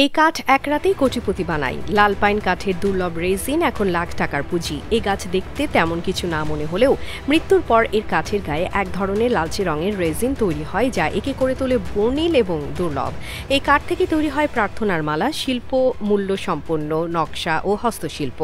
এই কাঠ এক রাতেই কোটিপতি বানায়। লাল পাইন কাঠের দুর্লভ রেজিন এখন লাখ টাকার পুঁজি। এই গাছ দেখতে তেমন কিছু না মনে হলেও মৃত্যুর পর এর কাঠের গায়ে এক ধরনের লালচে রঙের রেজিন তৈরি হয়, যা একে করে তোলে বর্ণিল এবং দুর্লভ। এই কাঠ থেকে তৈরি হয় প্রার্থনার মালা, শিল্প মূল্য সম্পন্ন নকশা ও হস্তশিল্প,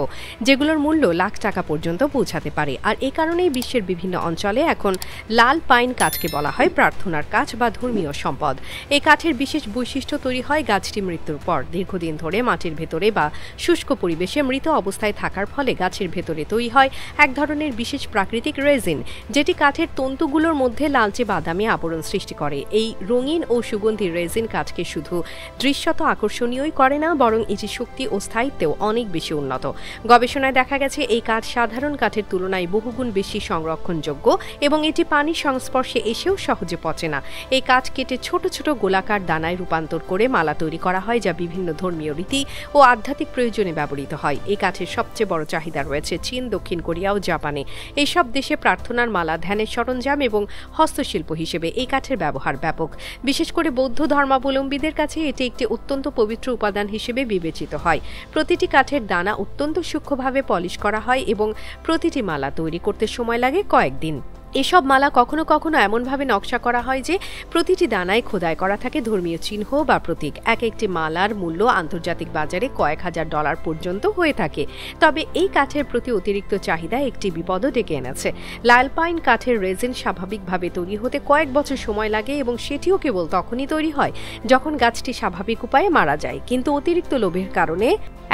যেগুলোর মূল্য লাখ টাকা পর্যন্ত পৌঁছাতে পারে। আর এই কারণেই বিশ্বের বিভিন্ন অঞ্চলে এখন লাল পাইন কাঠকে বলা হয় প্রার্থনার কাঠ বা ধর্মীয় সম্পদ। এই কাঠের বিশেষ বৈশিষ্ট্য তৈরি হয় গাছটি মৃত্যুর পর দীর্ঘদিন ধরে মাটির ভেতরে বা শুষ্ক পরিবেশে মৃত অবস্থায় থাকার ফলে গাছের ভেতরে তৈরি হয় এক ধরনের বিশেষ প্রাকৃতিক রেজিন, যেটি কাঠের তন্তুগুলোর মধ্যে লালচে বাদামি আবরণ সৃষ্টি করে। এই রঙিন ও সুগন্ধি রেজিন কাঠকে শুধু দৃশ্যত আকর্ষণীয়ই করে না, বরং এটি শক্তি ও স্থায়িত্বেও অনেক বেশি উন্নত। গবেষণায় দেখা গেছে এই কাঠ সাধারণ কাঠের তুলনায় বহুগুণ বেশি সংরক্ষণযোগ্য এবং এটি পানির সংস্পর্শে এসেও সহজে পচে না। এই কাঠ কেটে ছোট ছোট গোলাকার দানায় রূপান্তর করে মালা তৈরি করা হয়, যা বিভিন্ন ধর্মীয় রীতি ও আধ্যাত্মিক প্রয়োজনে ব্যবহৃত হয়। এই কাঠের সবচেয়ে বড় চাহিদা রয়েছে চীন, দক্ষিণ কোরিয়া ও জাপানে। এইসব দেশে প্রার্থনার মালা, ধ্যানের সরঞ্জাম এবং হস্তশিল্প হিসেবে এই কাঠের ব্যবহার ব্যাপক। বিশেষ করে বৌদ্ধ ধর্মাবলম্বীদের কাছে এটি একটি অত্যন্ত পবিত্র উপাদান হিসেবে বিবেচিত হয়। প্রতিটি কাঠের দানা অত্যন্ত সূক্ষ্মভাবে পলিশ করা হয় এবং প্রতিটি মালা তৈরি করতে সময় লাগে কয়েকদিন। এসব মালা কখনো কখনো এমনভাবে নকশা করা হয় যে প্রতিটি দানায় খোদাই করা থাকে ধর্মীয় চিহ্ন বা প্রতীক। এক একটি মালার মূল্য আন্তর্জাতিক বাজারে কয়েক হাজার ডলার পর্যন্ত হয়ে থাকে। তবে এই কাঠের প্রতি অতিরিক্ত চাহিদা একটি বিপদও ডেকে এনেছে। লাল পাইন কাঠের রেজিন স্বাভাবিকভাবে তৈরি হতে কয়েক বছর সময় লাগে এবং সেটিও কেবল তখনই তৈরি হয় যখন গাছটি স্বাভাবিক উপায়ে মারা যায়। কিন্তু অতিরিক্ত লোভের কারণে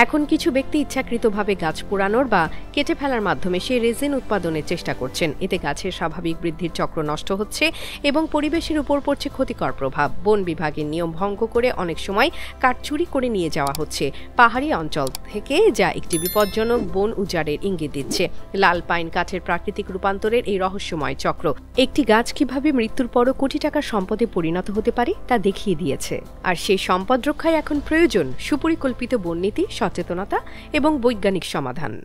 এখন কিছু ব্যক্তি ইচ্ছাকৃতভাবে গাছ পোড়ানোর বা কেটে ফেলার মাধ্যমে সেই রেজিন উৎপাদনের চেষ্টা করছেন। এতে গাছের স্বাভাবিক বৃদ্ধির চক্র নষ্ট হচ্ছে এবং পরিবেশের উপর পড়ছে ক্ষতিকর প্রভাব। বন বিভাগের নিয়ম ভঙ্গ করে অনেক সময় কাঠ চুরি করে নিয়ে যাওয়া হচ্ছে পাহাড়ি অঞ্চল থেকে, যা একটি বিপজ্জনক বন উজাড়ের ইঙ্গিত দিচ্ছে। লাল পাইন কাঠের প্রাকৃতিক রূপান্তরের এই রহস্যময় চক্র একটি গাছ কিভাবে মৃত্যুর পরও কোটি টাকার সম্পদে পরিণত হতে পারে তা দেখিয়ে দিয়েছে। আর সেই সম্পদ রক্ষায় এখন প্রয়োজন সুপরিকল্পিত বননীতি, সচেতনতা এবং বৈজ্ঞানিক সমাধান।